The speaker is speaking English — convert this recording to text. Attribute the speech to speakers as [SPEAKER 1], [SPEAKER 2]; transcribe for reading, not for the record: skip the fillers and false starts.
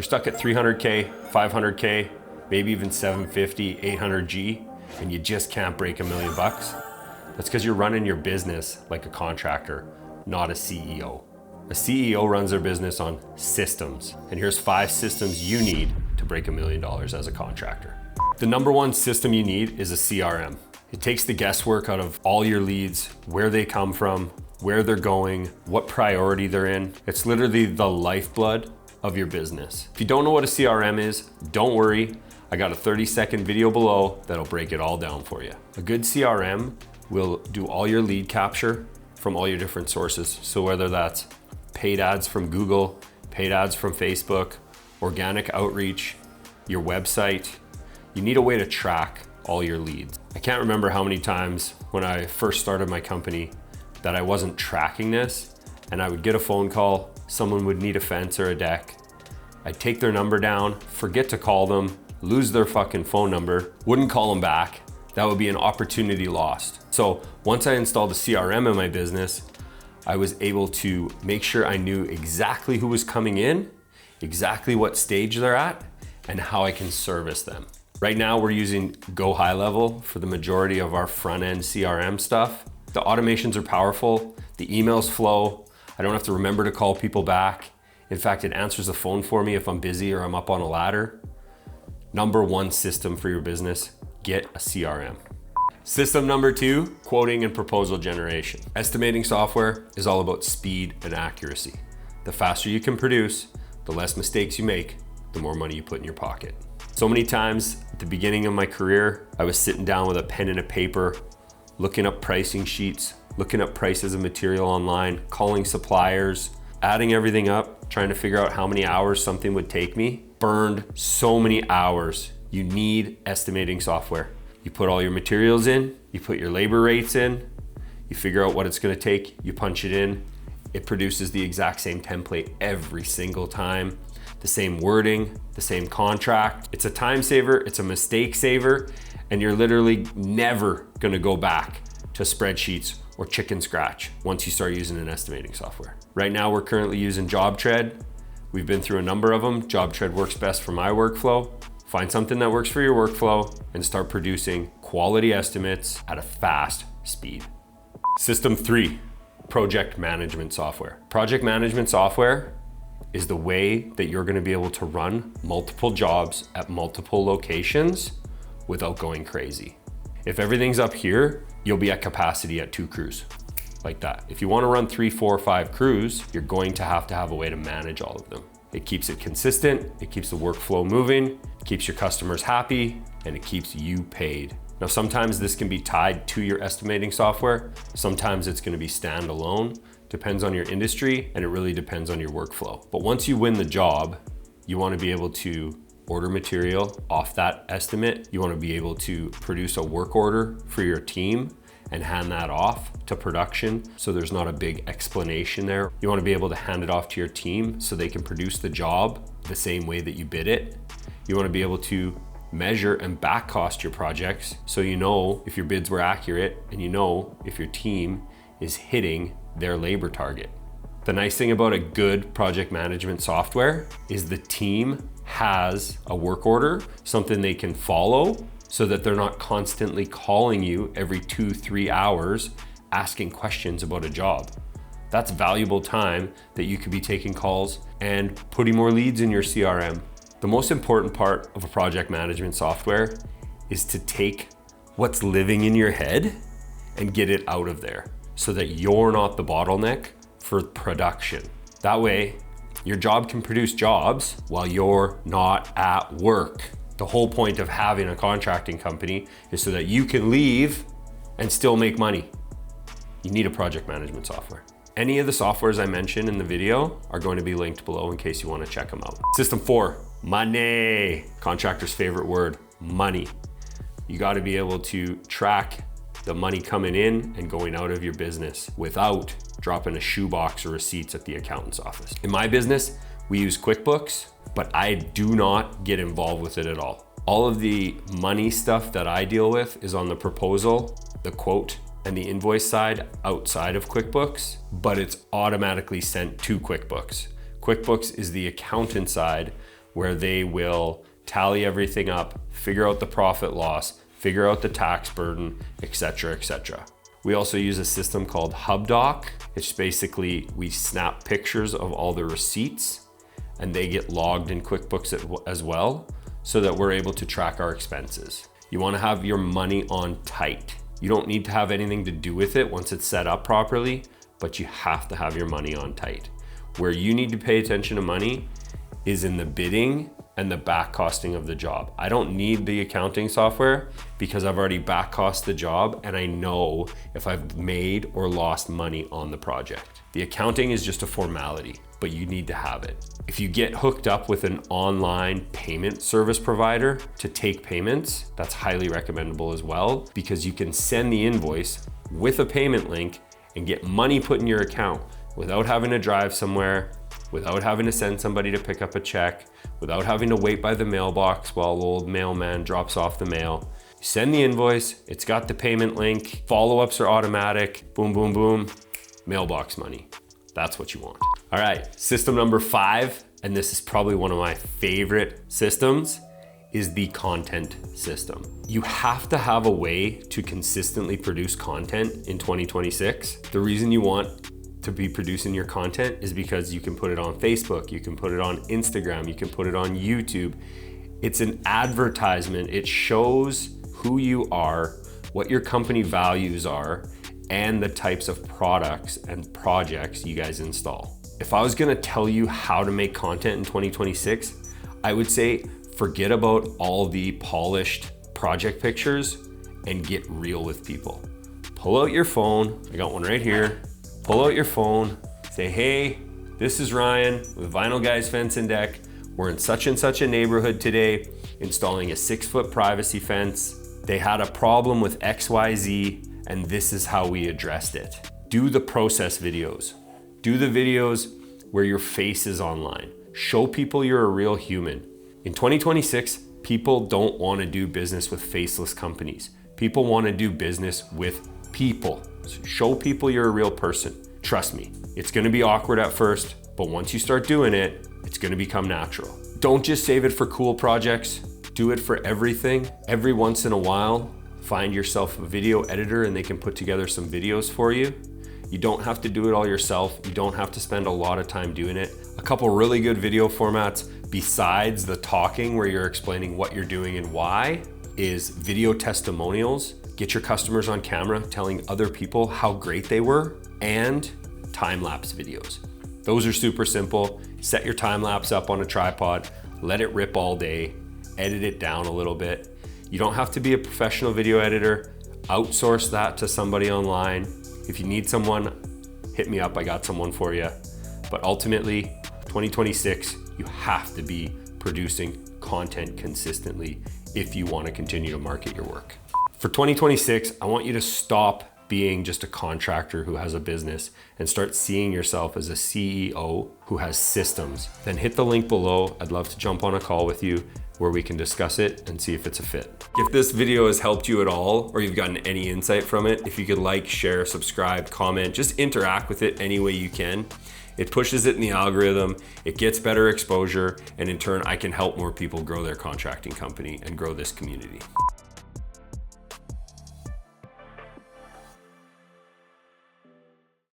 [SPEAKER 1] You're stuck at 300K, 500K, maybe even 750, 800G, and you just can't break $1 million bucks. That's because you're running your business like a contractor, not a CEO. A CEO runs their business on systems, and here's 5 systems you need to break $1 million as a contractor. The number one system you need is a CRM. It takes the guesswork out of all your leads, where they come from, where they're going, what priority they're in. It's literally the lifeblood of your business. If you don't know what a CRM is, don't worry. I got a 30-second video below that'll break it all down for you. A good CRM will do all your lead capture from all your different sources. So whether that's paid ads from Google, paid ads from Facebook, organic outreach, your website, you need a way to track all your leads. I can't remember how many times when I first started my company that I wasn't tracking this, and I would get a phone call, someone would need a fence or a deck. I'd take their number down, forget to call them, lose their fucking phone number, wouldn't call them back. That would be an opportunity lost. So once I installed a CRM in my business, I was able to make sure I knew exactly who was coming in, exactly what stage they're at, and how I can service them. Right now we're using Go High Level for the majority of our front-end CRM stuff. The automations are powerful, the emails flow, I don't have to remember to call people back. In fact, it answers the phone for me if I'm busy or I'm up on a ladder. Number one system for your business, get a CRM. System number 2, quoting and proposal generation. Estimating software is all about speed and accuracy. The faster you can produce, the less mistakes you make, the more money you put in your pocket. So many times at the beginning of my career, I was sitting down with a pen and a paper, looking up pricing sheets, looking up prices of material online, calling suppliers, adding everything up, trying to figure out how many hours something would take me. Burned so many hours. You need estimating software. You put all your materials in, you put your labor rates in, you figure out what it's gonna take, you punch it in. It produces the exact same template every single time. The same wording, the same contract. It's a time saver, it's a mistake saver, and you're literally never gonna go back to spreadsheets or chicken scratch once you start using an estimating software. Right now, we're currently using JobTread. We've been through a number of them. JobTread works best for my workflow. Find something that works for your workflow and start producing quality estimates at a fast speed. System 3, project management software. Project management software is the way that you're gonna be able to run multiple jobs at multiple locations without going crazy. If everything's up here, you'll be at capacity at 2 crews, like that. If you wanna run 3, 4, 5 crews, you're going to have a way to manage all of them. It keeps it consistent, it keeps the workflow moving, it keeps your customers happy, and it keeps you paid. Now, sometimes this can be tied to your estimating software. Sometimes it's gonna be standalone. Depends on your industry, and it really depends on your workflow. But once you win the job, you wanna be able to order material off that estimate. You wanna be able to produce a work order for your team and hand that off to production so there's not a big explanation there. You wanna be able to hand it off to your team so they can produce the job the same way that you bid it. You wanna be able to measure and back cost your projects so you know if your bids were accurate and you know if your team is hitting their labor target. The nice thing about a good project management software is the team has a work order, something they can follow so that they're not constantly calling you every 2-3 hours asking questions about a job. That's valuable time that you could be taking calls and putting more leads in your CRM. The most important part of a project management software is to take what's living in your head and get it out of there so that you're not the bottleneck for production. That way, your job can produce jobs while you're not at work. The whole point of having a contracting company is so that you can leave and still make money. You need a project management software. Any of the softwares I mentioned in the video are going to be linked below in case you want to check them out. System 4, money. Contractor's favorite word, money. You got to be able to track the money coming in and going out of your business without dropping a shoebox or receipts at the accountant's office. In my business, we use QuickBooks, but I do not get involved with it at all. All of the money stuff that I deal with is on the proposal, the quote, and the invoice side outside of QuickBooks, but it's automatically sent to QuickBooks. QuickBooks is the accountant side where they will tally everything up, figure out the profit loss, figure out the tax burden, etc., etc. We also use a system called HubDoc. It's basically, we snap pictures of all the receipts and they get logged in QuickBooks as well, so that we're able to track our expenses. You wanna have your money on tight. You don't need to have anything to do with it once it's set up properly, but you have to have your money on tight. Where you need to pay attention to money is in the bidding and the back costing of the job. I don't need the accounting software because I've already back cost the job and I know if I've made or lost money on the project. The accounting is just a formality, but you need to have it. If you get hooked up with an online payment service provider to take payments, that's highly recommendable as well, because you can send the invoice with a payment link and get money put in your account without having to drive somewhere, without having to send somebody to pick up a check, without having to wait by the mailbox while the old mailman drops off the mail. You send the invoice, it's got the payment link, follow-ups are automatic, boom, boom, boom, mailbox money. That's what you want. All right, system number 5, and this is probably one of my favorite systems, is the content system. You have to have a way to consistently produce content in 2026. The reason you want to be producing your content is because you can put it on Facebook, you can put it on Instagram, you can put it on YouTube. It's an advertisement. It shows who you are, what your company values are, and the types of products and projects you guys install. If I was gonna tell you how to make content in 2026, I would say forget about all the polished project pictures and get real with people. Pull out your phone, I got one right here. Pull out your phone, say, hey, this is Ryan with Vinyl Guys Fence and Deck. We're in such and such a neighborhood today, installing a 6-foot privacy fence. They had a problem with XYZ, and this is how we addressed it. Do the process videos. Do the videos where your face is online. Show people you're a real human. In 2026, people don't want to do business with faceless companies. People want to do business with people. So show people you're a real person. Trust me, it's going to be awkward at first, but once you start doing it, it's going to become natural. Don't just save it for cool projects. Do it for everything. Every once in a while, find yourself a video editor and they can put together some videos for you. You don't have to do it all yourself. You don't have to spend a lot of time doing it. A couple really good video formats besides the talking where you're explaining what you're doing and why is video testimonials. Get your customers on camera telling other people how great they were, and time-lapse videos. Those are super simple. Set your time-lapse up on a tripod, let it rip all day, edit it down a little bit. You don't have to be a professional video editor. Outsource that to somebody online. If you need someone, hit me up, I got someone for you. But ultimately, 2026, you have to be producing content consistently if you want to continue to market your work. For 2026, I want you to stop being just a contractor who has a business and start seeing yourself as a CEO who has systems. Then hit the link below. I'd love to jump on a call with you where we can discuss it and see if it's a fit. If this video has helped you at all, or you've gotten any insight from it, if you could like, share, subscribe, comment, just interact with it any way you can. It pushes it in the algorithm, it gets better exposure, and in turn, I can help more people grow their contracting company and grow this community.